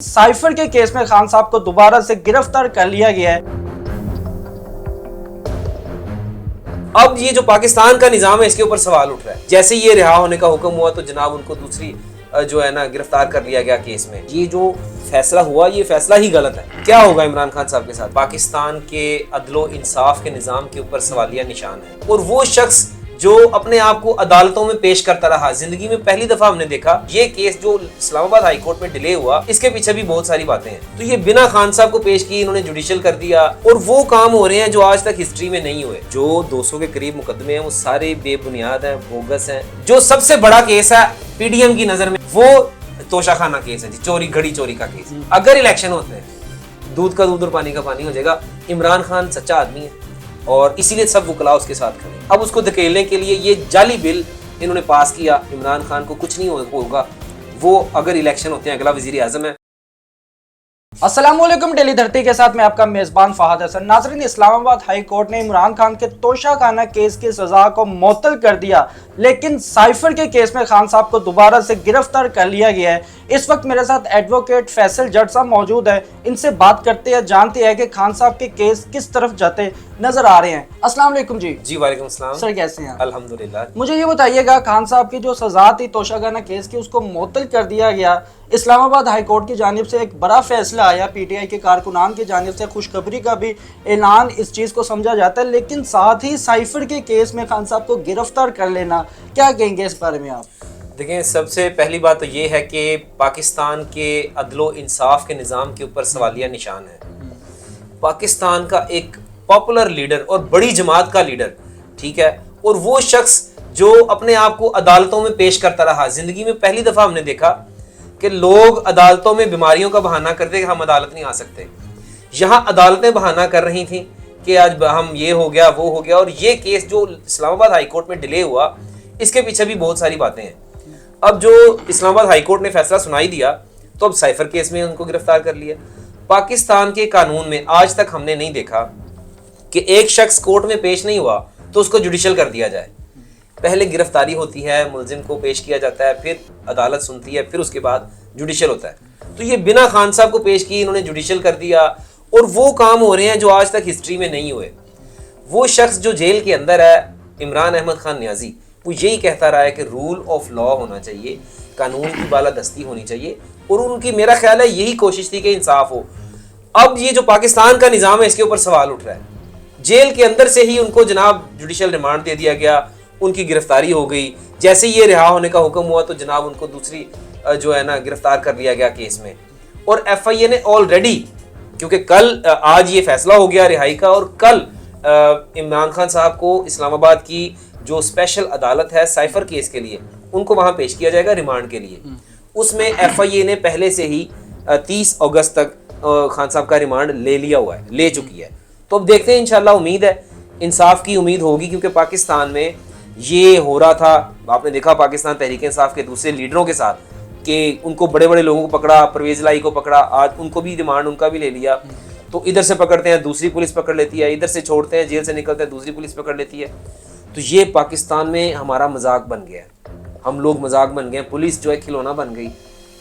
Cipher के case में खान साहब को दोबारा से गिरफ्तार कर लिया गया है। अब ये जो पाकिस्तान का निजाम है इसके ऊपर सवाल उठ रहा है। जैसे ये रिहा होने का हुक्म हुआ तो जनाब उनको दूसरी जो है ना गिरफ्तार कर लिया गया केस में। ये जो फैसला हुआ ये फैसला ही गलत है। क्या होगा इमरान खान साहब के साथ? पाकिस्तान के अदलो इंसाफ के निजाम के ऊपर सवालिया निशान है। और वो शख्स जो अपने आप को अदालतों में पेश करता रहा, जिंदगी में पहली दफा हमने देखा ये केस जो इस्लामाबाद हाई कोर्ट में डिले हुआ, इसके पीछे भी बहुत सारी बातें हैं। तो ये बिना खान साहब को पेश किए इन्होंने जुडिशियल कर दिया और वो काम हो रहे हैं जो आज तक हिस्ट्री में नहीं हुए। जो 200 के करीब मुकदमे हैं वो सारे बेबुनियाद हैं, बोगस हैं। जो सबसे बड़ा केस है पीडीएम की नजर में वो तोशाखाना केस है जी, चोरी, घड़ी चोरी का केस। अगर इलेक्शन होते हैं दूध का दूध और पानी का पानी हो जाएगा। इमरान खान सच्चा आदमी है और इसीलिए सब वकला उसके साथ खड़े। अब उसको धकेलने के लिए ये जाली बिल इन्होंने पास किया। इमरान खान को कुछ नहीं होगा, वो अगर इलेक्शन होते हैं अगला वजीर आजम है। अस्सलामुअलैकुम, डेली धरती के साथ मैं आपका मेजबान फहद हसन। नाज़रीन, इस्लामाबाद हाई कोर्ट ने इमरान खान के तोशाखाना केस की सजा को मुअत्तल कर दिया, लेकिन साइफर के केस में खान साहब को दोबारा से गिरफ्तार कर लिया गया है। इस वक्त मेरे साथ एडवोकेट फैसल जट साहब मौजूद है। इनसे बात करते हैं, जानते हैं कि खान साहब के केस किस तरफ जाते नजर आ रहे हैं। अस्सलाम वालेकुम जी। जी वालेकुम अस्सलाम। सर कैसे हैं? अल्हम्दुलिल्लाह। मुझे ये बताइएगा, खान साहब की जो सजा थी तोशाखाना केस की उसको मुअत्तल कर दिया गया। इस्लामाबाद हाई कोर्ट की जानिब से एक बड़ा फैसला आया, पीटीआई के कारकुनान की जानिब से खुशखबरी का भी ऐलान इस चीज़ को समझा जाता है, लेकिन साथ ही साइफर के केस में खान साहब को गिरफ्तार कर लेना, क्या कहेंगे इस बारे में आप? देखें, सबसे पहली बात तो ये है कि पाकिस्तान के अदलो इंसाफ के निज़ाम के ऊपर सवालिया निशान है। पाकिस्तान का एक पॉपुलर लीडर और बड़ी जमात का लीडर, ठीक है, और वो शख्स जो अपने आप को अदालतों में पेश करता रहा। जिंदगी में पहली दफा हमने देखा कि लोग अदालतों में बीमारियों का बहाना करते कि हम अदालत नहीं आ सकते। यहाँ अदालतें बहाना कर रही थी कि आज हम ये हो गया वो हो गया। और ये केस जो इस्लामाबाद हाई कोर्ट में डिले हुआ इसके पीछे भी बहुत सारी बातें हैं। अब जो इस्लामाबाद हाई कोर्ट ने फैसला सुनाई दिया तो अब साइफर केस में उनको गिरफ्तार कर लिया। पाकिस्तान के कानून में आज तक हमने नहीं देखा कि एक शख्स कोर्ट में पेश नहीं हुआ तो उसको जुडिशियल कर दिया जाए। पहले गिरफ्तारी होती है, मुलजिम को पेश किया जाता है, फिर अदालत सुनती है, फिर उसके बाद जुडिशियल होता है। तो ये बिना खान साहब को पेश किए इन्होंने जुडिशियल कर दिया और वो काम हो रहे हैं जो आज तक हिस्ट्री में नहीं हुए। वो शख्स जो जेल के अंदर है, इमरान अहमद खान न्याजी, वो यही कहता रहा है कि रूल ऑफ लॉ होना चाहिए, कानून की बालादस्ती होनी चाहिए, और उनकी मेरा ख्याल है यही कोशिश थी कि इंसाफ हो। अब ये जो पाकिस्तान का निज़ाम है इसके ऊपर सवाल उठ रहा है। जेल के अंदर से ही उनको जनाब जुडिशियल रिमांड दे दिया गया, उनकी गिरफ्तारी हो गई। जैसे ये रिहा होने का हुक्म हुआ तो जनाब उनको दूसरी जो है ना गिरफ्तार कर लिया गया केस में। और एफआईए ने ऑलरेडी, क्योंकि कल आज ये फैसला हो गया रिहाई का, और कल इमरान खान साहब को इस्लामाबाद की जो स्पेशल अदालत है साइफर केस के लिए उनको वहां पेश किया जाएगा रिमांड के लिए। उसमें एफआईए ने पहले से ही 30 अगस्त तक खान साहब का रिमांड ले चुकी है। तो अब देखते हैं, इंशाल्लाह उम्मीद है इंसाफ की उम्मीद होगी, क्योंकि पाकिस्तान में ये हो रहा था। आपने देखा पाकिस्तान तहरीक इंसाफ के दूसरे लीडरों के साथ कि उनको बड़े बड़े लोगों को पकड़ा, परवेज लाई को पकड़ा, आज उनको भी रिमांड उनका भी ले लिया। तो इधर से पकड़ते हैं दूसरी पुलिस पकड़ लेती है, इधर से छोड़ते हैं जेल से निकलते हैं दूसरी पुलिस पकड़ लेती है। तो ये पाकिस्तान में हमारा मजाक बन गया है, हम लोग मजाक बन गए। पुलिस जो है खिलौना बन गई,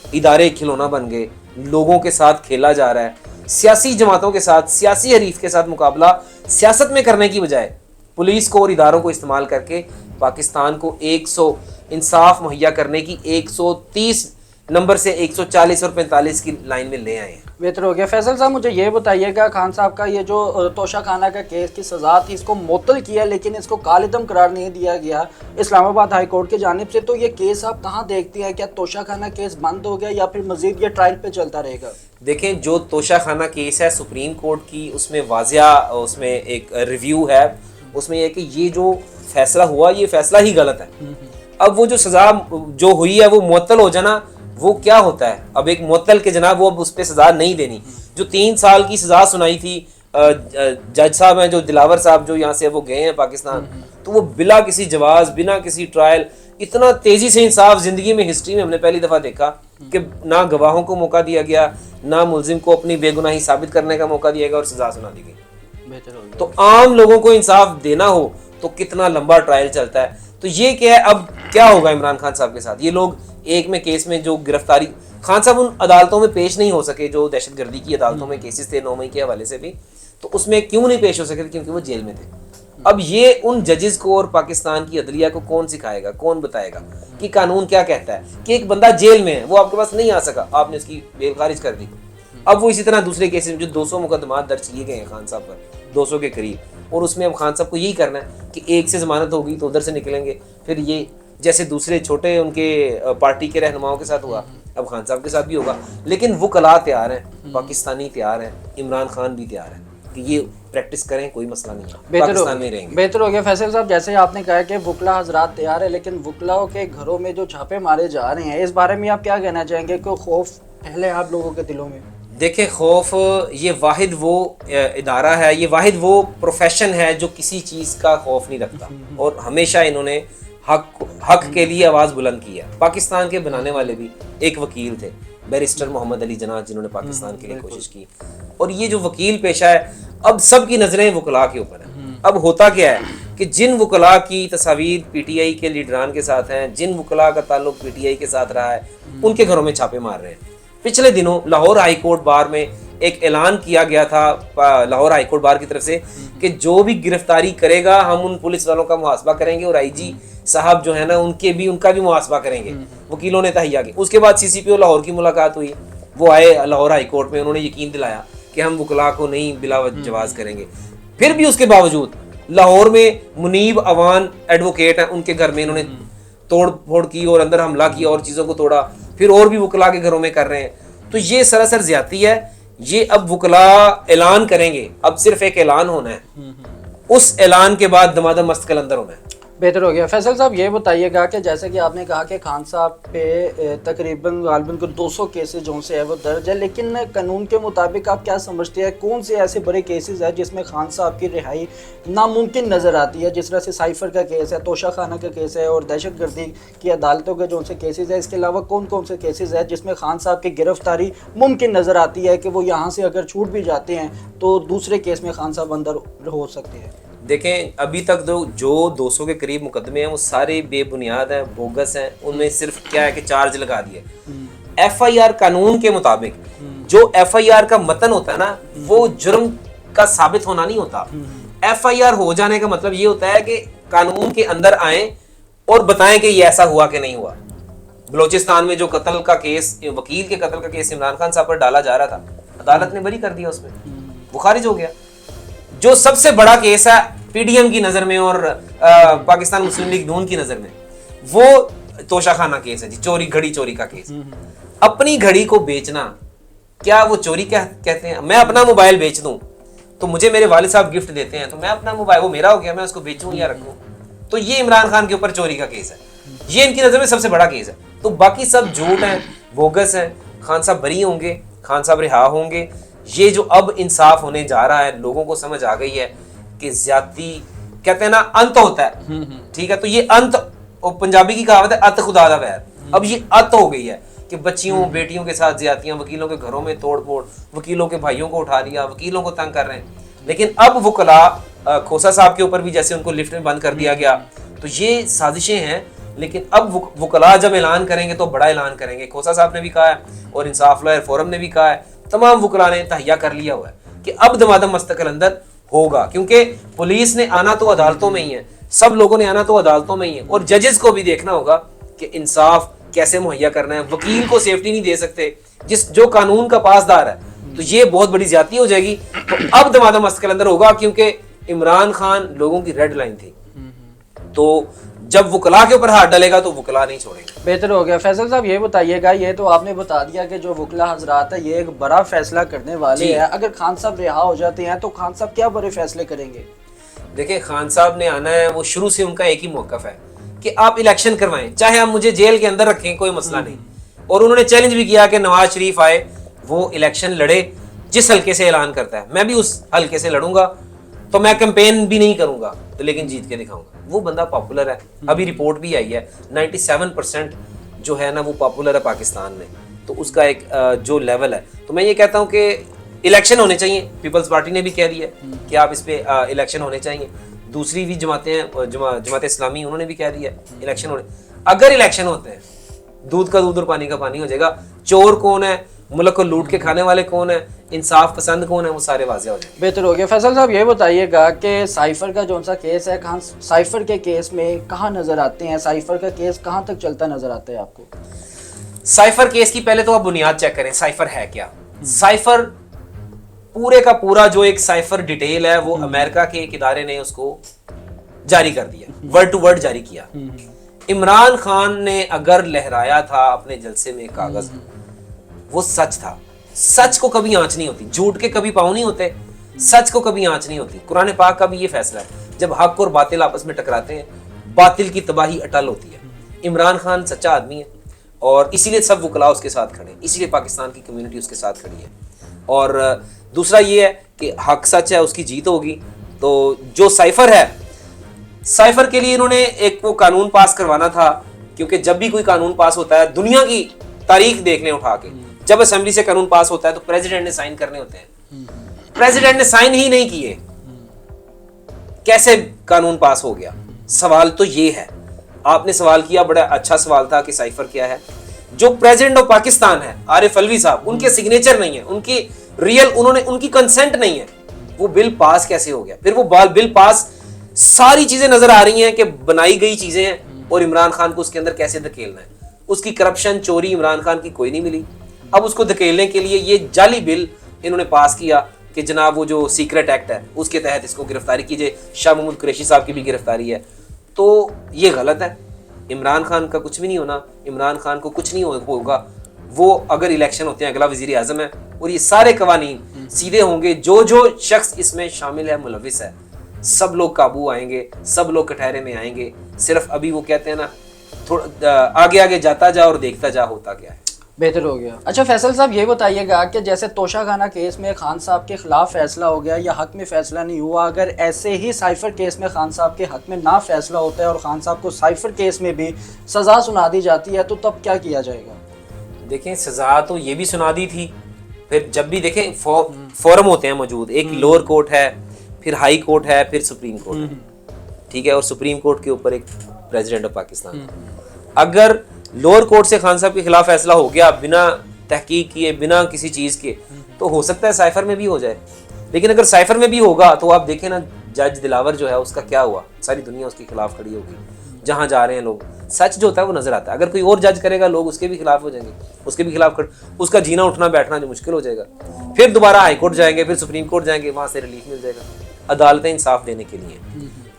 इदारे खिलौना बन गए, लोगों के साथ खेला जा रहा है। सियासी जमातों के साथ, सियासी हरीफ के साथ मुकाबला सियासत में करने की बजाय पुलिस को और इदारों को इस्तेमाल करके पाकिस्तान को 100 इंसाफ मुहैया करने की 130 नंबर से 140 और 45 की लाइन में ले आए हैं। बेहतर हो गया। फैसल साहब, मुझे ये बताइएगा, खान साहब का ये जो तोशाखाना का केस की सजा थी इसको मुअत्तल किया, लेकिन इसको कालिदम करार नहीं दिया गया इस्लामाबाद हाई कोर्ट की जानिब से। तो ये केस आप कहाँ देखती हैं? क्या तोशाखाना केस बंद हो गया या फिर मजीद ये ट्रायल पे चलता रहेगा? देखें, जो तोशाखाना केस है सुप्रीम कोर्ट की, उसमें वाजिया उसमें एक रिव्यू है, उसमें यह कि ये जो फैसला हुआ ये फैसला ही गलत है। अब वो जो सजा जो हुई है वो मुअत्तल हो जाना, वो क्या होता है? अब एक मुअत्तल के जनाब वो अब उस पर सजा नहीं देनी। जो 3 साल की सजा सुनाई थी, जज साहब हैं जो दिलावर साहब जो यहाँ से वो गए हैं पाकिस्तान, तो वो बिला किसी जवाज, बिना किसी ट्रायल, इतना तेजी से इंसाफ जिंदगी में हिस्ट्री में हमने पहली दफा देखा कि ना गवाहों को मौका दिया गया, ना मुलजिम को अपनी बेगुनाही साबित करने का मौका दिया गया और सजा सुना दी गई। तो आम लोगों को इंसाफ देना हो तो कितना लंबा ट्रायल चलता है। तो ये क्या है, अब क्या होगा इमरान खान साहब के साथ? ये लोग एक में केस में जो गिरफ्तारी خان صاحب ان عدالتوں میں پیش نہیں ہو سکے جو دہشت گردی کی عدالتوں میں کیسز تھے 9 مئی کے حوالے سے بھی, تو اس میں کیوں نہیں پیش ہو سکے؟ کیونکہ وہ جیل میں تھے. اب یہ ان ججز کو اور پاکستان کی عدلیہ کو کون سکھائے گا, کون بتائے گا کہ قانون کیا کہتا ہے کہ ایک بندہ جیل میں ہے, وہ آپ کے پاس نہیں آ سکا, آپ نے اس کی بیل خارج کر دی. اب وہ اسی طرح دوسرے کیسز میں جو 200 مقدمات درج کیے گئے ہیں خان صاحب پر, 200 کے قریب, اور اس میں اب خان صاحب کو یہی کرنا ہے کہ ایک سے ضمانت ہوگی تو ادھر سے نکلیں گے, پھر یہ جیسے دوسرے چھوٹے ان کے پارٹی کے رہنماؤں کے ساتھ ہوا اب خان صاحب کے ساتھ بھی ہوگا. لیکن وکلاء تیار ہیں, پاکستانی تیار ہیں, عمران خان بھی تیار ہے کہ یہ پریکٹس کریں, کوئی مسئلہ نہیں ہے, پاکستان میں رہیں گے. بہتر ہو گیا فیصل صاحب, جیسے آپ نے کہا کہ وکلا حضرات تیار ہے, لیکن وکلاؤں کے گھروں میں جو چھاپے مارے جا رہے ہیں اس بارے میں آپ کیا کہنا چاہیں گے؟ کوئی خوف پہلے آپ لوگوں کے دلوں میں؟ دیکھیں, خوف یہ واحد وہ ادارہ ہے, یہ واحد وہ پروفیشن ہے جو کسی چیز کا خوف نہیں رکھتا, اور ہمیشہ انہوں نے حق کے لیے آواز بلند کی ہے. پاکستان کے بنانے والے بھی ایک وکیل تھے, بیرسٹر محمد علی جناح, جنہوں نے پاکستان کے لیے کوشش کی, اور یہ جو وکیل پیشہ ہے اب سب کی نظریں وکلاء کے اوپر ہیں. اب ہوتا کیا ہے کہ جن وکلاء کی تصاویر پی ٹی آئی کے لیڈران کے ساتھ ہیں, جن وکلاء کا تعلق پی ٹی آئی کے ساتھ رہا ہے, ان کے گھروں میں چھاپے مار رہے ہیں. پچھلے دنوں لاہور ہائی کورٹ بار میں ایک اعلان کیا گیا تھا لاہور ہائی کورٹ بار کی طرف سے کہ جو بھی گرفتاری کرے گا ہم ان پولیس والوں کا محاسبہ کریں گے, اور آئی جی صاحب جو ہے نا ان کا بھی محاسبہ کریں گے. وکیلوں نے تہیہ کی. اس کے بعد سی سی پی او لاہور کی ملاقات ہوئی, وہ آئے لاہور ہائی کورٹ میں, انہوں نے یقین دلایا کہ ہم وکلاء کو نہیں بلا جواز کریں گے. پھر بھی اس کے باوجود لاہور میں منیب اوان ایڈوکیٹ ہیں, ان کے گھر میں انہوں نے توڑ پھوڑ کی اور اندر حملہ کیا اور چیزوں کو توڑا, پھر اور بھی وکلاء کے گھروں میں کر رہے ہیں. تو یہ سراسر زیادتی ہے. یہ اب وکلاء اعلان کریں گے, اب صرف ایک اعلان ہونا ہے, اس اعلان کے بعد دمادم مست کلندر ہونا ہے. بہتر ہو گیا. فیصل صاحب یہ بتائیے گا کہ جیسے کہ آپ نے کہا کہ خان صاحب پہ تقریباً غالباً 200 کیسز جو سے ہے وہ درج ہے, لیکن قانون کے مطابق آپ کیا سمجھتے ہیں کون سے ایسے بڑے کیسز ہیں جس میں خان صاحب کی رہائی ناممکن نظر آتی ہے؟ جس طرح سے سائفر کا کیس ہے, توشہ خانہ کا کیس ہے, اور دہشت گردی کی عدالتوں کے جو سے کیسز ہیں. اس کے علاوہ کون کون سے کیسز ہیں جس میں خان صاحب کی گرفتاری ممکن نظر آتی ہے کہ وہ یہاں سے اگر چھوٹ بھی جاتے ہیں تو دوسرے کیس میں خان صاحب اندر ہو سکتے ہیں؟ دیکھیں, ابھی تک جو 200 کے قریب مقدمے ہیں وہ سارے بے بنیاد ہیں, بوگس ہیں. ان میں صرف کیا ہے کہ چارج لگا دیے. ایف آئی آر قانون کے مطابق جو ایف آئی آر کا متن ہوتا ہے نا, وہ جرم کا ثابت ہونا نہیں ہوتا. ایف آئی آر ہو جانے کا مطلب یہ ہوتا ہے کہ قانون کے اندر آئیں اور بتائیں کہ یہ ایسا ہوا کہ نہیں ہوا. بلوچستان میں جو قتل کا کیس, وکیل کے قتل کا کیس عمران خان صاحب پر ڈالا جا رہا تھا, عدالت نے بری کر دیا, اس میں وہ خارج ہو گیا. جو سب سے بڑا کیس ہے پی ڈی ایم کی نظر میں اور پاکستان مسلم لیگ نون کی نظر میں, وہ توشہ خانہ کیس ہے جی, گھڑی چوری کا کیس. اپنی گھڑی کو بیچنا, کیا وہ چوری کہتے ہیں؟ میں اپنا موبائل بیچ دوں تو مجھے میرے والد صاحب گفٹ دیتے ہیں, تو میں اپنا موبائل, وہ میرا ہو گیا, میں اس کو بیچوں یا رکھوں. تو یہ عمران خان کے اوپر چوری کا کیس ہے, یہ ان کی نظر میں سب سے بڑا کیس ہے. تو باقی سب جھوٹ ہیں, بوگس ہیں. خان صاحب بری ہوں گے, خان صاحب رہا ہوں گے. یہ جو اب انصاف ہونے جا رہا ہے, لوگوں کو سمجھ آ گئی ہے کہ زیادتی کہتے ہیں نا انت ہوتا ہے, ٹھیک ہے, تو یہ انت, پنجابی کی کہاوت ہے ات خدا دا ویر, اب یہ ات ہو گئی ہے کہ بچیوں بیٹیوں کے ساتھ زیادتیاں, وکیلوں کے گھروں میں توڑ پھوڑ, وکیلوں کے بھائیوں کو اٹھا لیا, وکیلوں کو تنگ کر رہے ہیں. لیکن اب وکلاء, کھوسا صاحب کے اوپر بھی جیسے ان کو لفٹ میں بند کر دیا گیا, تو یہ سازشیں ہیں. لیکن اب وکلاء جب اعلان کریں گے تو بڑا اعلان کریں گے. کھوسا صاحب نے بھی کہا ہے اور انصاف لائر فورم نے بھی کہا ہے, تمام وکلاء نے تہیہ کر لیا ہوا ہے کہ اب دمادم مستقل اندر ہوگا, کیونکہ پولیس نے آنا تو عدالتوں میں ہی ہے, سب لوگوں نے آنا تو عدالتوں میں ہی ہے, اور ججز کو بھی دیکھنا ہوگا کہ انصاف کیسے مہیا کرنا ہے. وکیل کو سیفٹی نہیں دے سکتے جو قانون کا پاسدار ہے, تو یہ بہت بڑی زیادتی ہو جائے گی. تو اب دمادم مستقل اندر ہوگا, کیونکہ عمران خان لوگوں کی ریڈ لائن تھی. تو جب وکلاء کے اوپر ہاتھ ڈالے گا تو وکلاء نہیں چھوڑیں گے. بہتر ہو گیا. فیصل صاحب یہ بتائیے گا, یہ تو آپ نے بتا دیا کہ جو وکلاء حضرات ہیں یہ ایک بڑا فیصلہ کرنے والے ہیں. اگر خان صاحب رہا ہو جاتے ہیں تو خان صاحب کیا بڑے فیصلے کریں گے؟ دیکھیں, خان صاحب نے آنا ہے, وہ شروع سے ان کا ایک ہی موقف ہے کہ آپ الیکشن کروائیں, چاہے آپ مجھے جیل کے اندر رکھیں, کوئی مسئلہ نہیں. اور انہوں نے چیلنج بھی کیا کہ نواز شریف آئے, وہ الیکشن لڑے, جس حلقے سے اعلان کرتا ہے میں بھی اس حلقے سے لڑوں گا, تو میں کیمپین بھی نہیں کروں گا تو لیکن جیت کے دکھاؤں گا. وہ بندہ پاپولر ہے, ابھی رپورٹ بھی آئی ہے 97% جو ہے نا وہ پاپولر ہے پاکستان میں. تو اس کا ایک جو لیول ہے, تو میں یہ کہتا ہوں کہ الیکشن ہونے چاہیے. پیپلز پارٹی نے بھی کہہ دیا کہ آپ اس پہ الیکشن ہونے چاہیے. دوسری بھی جماعتیں ہیں, جماعت اسلامی, انہوں نے بھی کہہ دیا الیکشن ہونے. اگر الیکشن ہوتے ہیں दूध का दूध और पानी का पानी हो जाएगा। चोर कौन है, मुल्क को लूट के खाने वाले कौन है, इंसाफ पसंद कौन है, वो सारे वाज़ेह हो जाएंगे। बेहतर हो गया। फैसल साहब ये बताइएगा कि साइफर का जो सा केस है, कहाँ साइफर के केस में कहाँ नज़र आते हैं, साइफर का केस कहाँ तक चलता नज़र आता है आपको? साइफर केस की पहले तो आप बुनियाद चेक करें, साइफर है क्या। साइफर पूरे का पूरा जो एक साइफर डिटेल है वो अमेरिका के एक इदारे ने उसको जारी कर दिया, वर्ड टू वर्ड जारी किया। इमरान खान ने अगर लहराया था अपने जलसे में कागज, वो सच था। सच को कभी आंच नहीं होती, झूठ के कभी पाँव नहीं होते, सच को कभी आंच नहीं होती। कुरान पाक का भी ये फैसला है, जब हक और बातिल आपस में टकराते हैं, बातिल की तबाही अटल होती है। इमरान खान सच्चा आदमी है और इसीलिए सब वकला उसके साथ खड़े, इसीलिए पाकिस्तान की कम्युनिटी उसके साथ खड़ी है। और दूसरा ये है कि हक सच है, उसकी जीत होगी। तो जो साइफर है, साइफर के लिए इन्होंने एक वो कानून पास करवाना था, क्योंकि जब भी कोई कानून पास होता है, दुनिया की तारीख देख लें उठा के, जब असेंबली से कानून पास होता है तो प्रेसिडेंट ने साइन करने होते हैं। प्रेसिडेंट ने साइन ही नहीं किए, कैसे कानून पास हो गया? सवाल तो ये है, आपने सवाल किया, बड़ा अच्छा सवाल था कि साइफर क्या है। जो प्रेसिडेंट ऑफ पाकिस्तान है आरिफ अलवी साहब, उनके सिग्नेचर नहीं है, उनकी रियल उनकी कंसेंट नहीं है, वो बिल पास कैसे हो गया? फिर वो बिल पास, सारी चीजें नजर आ रही हैं कि बनाई गई चीजें हैं और इमरान खान को उसके अंदर कैसे धकेलना है। उसकी करप्शन, चोरी इमरान खान की कोई नहीं मिली। अब उसको धकेलने के लिए ये जाली बिल इन्होंने पास किया कि जनाब वो जो सीक्रेट एक्ट है उसके तहत इसको गिरफ्तारी कीजिए। शाह महमूद कुरैशी साहब की भी गिरफ्तारी है, तो ये गलत है। इमरान खान का कुछ भी नहीं होना, इमरान खान को कुछ नहीं होगा। वो अगर इलेक्शन होते हैं, अगला वजीर आजम है और ये सारे कवानीन सीधे होंगे। जो जो शख्स इसमें शामिल है, मुलविस है, सब लोग काबू आएंगे, सब लोग कटहरे में आएंगे। सिर्फ अभी वो कहते हैं ना, थोड़ा आगे आगे जाता जा और देखता जा होता क्या है। बेहतर हो गया। अच्छा फैसल साहब ये बताइएगा कि जैसे तोशाखाना केस में खान साहब के खिलाफ फैसला हो गया या हक में फैसला नहीं हुआ, अगर ऐसे ही साइफर केस में खान साहब के हक में ना फैसला होता है और खान साहब को साइफर केस में भी सज़ा सुना दी जाती है, तो तब क्या किया जाएगा? देखें, सज़ा तो ये भी सुना दी थी। फिर जब भी देखें फोरम होते हैं मौजूद, एक लोअर कोर्ट है, फिर हाई कोर्ट है, फिर सुप्रीम कोर्ट है, ठीक है, और सुप्रीम कोर्ट के ऊपर एक प्रेसिडेंट ऑफ पाकिस्तान। अगर लोअर कोर्ट से खान साहब के खिलाफ फैसला हो गया बिना तहकीक किए, बिना किसी चीज़ के, तो हो सकता है साइफर में भी हो जाए। लेकिन अगर साइफर में भी होगा तो आप देखें ना, जज दिलावर जो है उसका क्या हुआ, सारी दुनिया उसके खिलाफ खड़ी होगी। जहाँ जा रहे हैं लोग, सच जो होता है वो नजर आता है। अगर कोई और जज करेगा, लोग उसके भी खिलाफ हो जाएंगे, उसके भी खिलाफ उसका जीना उठना बैठना जो मुश्किल हो जाएगा। फिर दोबारा हाई कोर्ट जाएंगे, फिर सुप्रीम कोर्ट जाएंगे, वहाँ से रिलीफ मिल जाएगा। अदालतें इंसाफ देने के लिए।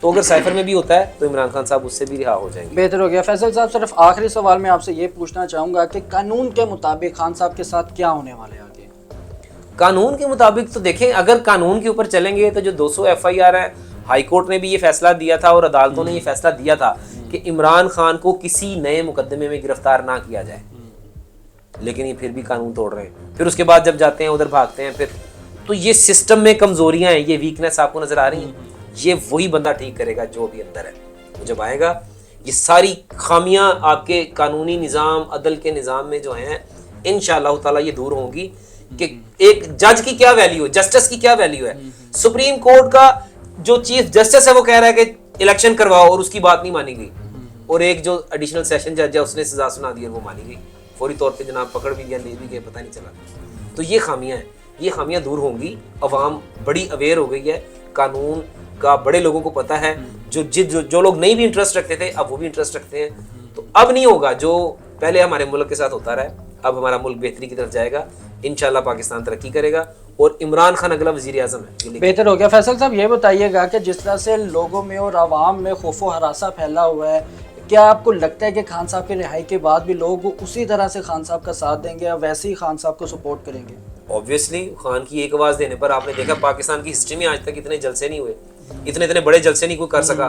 तो अगर साइफर में भी होता है तो इमरान खान साहब उससे भी रिहा हो जाएंगे। बेहतर हो गया। फैसल साहब सिर्फ आखिरी सवाल मैं आपसे ये पूछना चाहूँगा कि कानून के मुताबिक खान साहब के साथ क्या होने वाले हैं आगे? कानून के मुताबिक तो देखें, अगर कानून के ऊपर चलेंगे तो जो 200 FIR है, हाई कोर्ट ने भी ये फैसला दिया था और अदालतों ने ये फैसला दिया था कि इमरान खान को किसी नए मुकदमे में गिरफ्तार ना किया जाए। लेकिन ये फिर भी कानून तोड़ रहे हैं। फिर उसके बाद जब जाते हैं उधर भागते हैं फिर। तो ये सिस्टम में कमजोरियां हैं, ये वीकनेस आपको नजर आ रही हैं। ये वही बंदा ठीक करेगा जो भी अंदर है। तो जब आएगा, ये सारी खामियां आपके कानूनी निज़ाम, अदल के निज़ाम में जो हैं, इंशाअल्लाह ताला ये दूर होंगी कि एक जज की क्या वैल्यू है, जस्टिस की क्या वैल्यू है। सुप्रीम कोर्ट का जो चीफ जस्टिस है वो कह रहा है कि इलेक्शन करवाओ और उसकी बात नहीं मानी गई, और एक जो एडिशनल सेशन जज है उसने सजा सुना दी और वो मानी गई फौरी तौर पे, जनाब पकड़ भी गया, ले भी गए, पता नहीं चला। तो ये खामियां हैं, ये खामियां दूर होंगी। अवाम बड़ी अवेयर हो गई है, कानून का बड़े लोगों को पता है। जो लोग नहीं भी इंटरेस्ट रखते थे अब वो भी इंटरेस्ट रखते हैं। तो अब नहीं होगा जो पहले हमारे मुल्क के साथ होता रहा है। अब हमारा मुल्क बेहतरी की तरफ जाएगा, इंशाल्लाह पाकिस्तान तरक्की करेगा और इमरान खान अगला वजीर आज़म है। बेहतर हो गया। फैसल साहब ये बताइएगा कि जिस तरह से लोगों में और आवाम में खौफ व हरासा फैला हुआ है, क्या आपको लगता है कि खान साहब के रिहाई के बाद भी लोग उसी तरह से खान साहब का साथ देंगे या वैसे ही खान साहब को सपोर्ट करेंगे? ऑब्वियसली खान की एक आवाज़ देने पर आपने देखा पाकिस्तान की हिस्ट्री में आज तक इतने जलसे नहीं हुए, इतने बड़े जलसे नहीं कोई कर सका।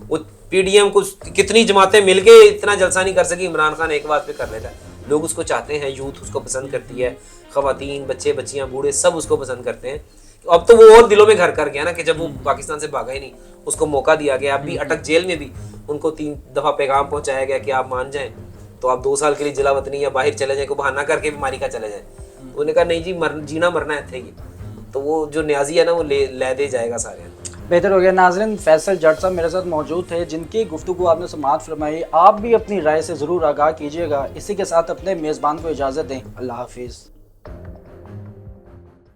वो PDM को कितनी जमातें मिलके इतना जलसा नहीं कर सकी, इमरान खान एक बात पे कर लेता है। लोग उसको चाहते हैं, यूथ उसको पसंद करती है, खवातीन, बच्चे बच्चियां, बूढ़े सब उसको पसंद करते हैं। अब तो वो और दिलों में घर कर गया ना कि जब वो पाकिस्तान से भागा ही नहीं, उसको मौका दिया गया। अभी अटक जेल में भी उनको 3 दफ़ा पैगाम पहुंचाया गया कि आप मान जाएं तो आप 2 साल के लिए जिला वतनी या बाहर चले जाएं, को बहाना करके बीमारी का चले जाएं। उन्होंने कहा नहीं जी, जीना मरना है थे। तो वो जो न्याजी है ना वो ले दे जाएगा सारे। بہتر ہو گیا۔ ناظرین، فیصل جٹ صاحب میرے ساتھ موجود تھے جن کی گفتگو آپ نے سماعت فرمائی۔ آپ بھی اپنی رائے سے ضرور آگاہ کیجیے گا۔ اسی کے ساتھ اپنے میزبان کو اجازت دیں۔ اللہ حافظ۔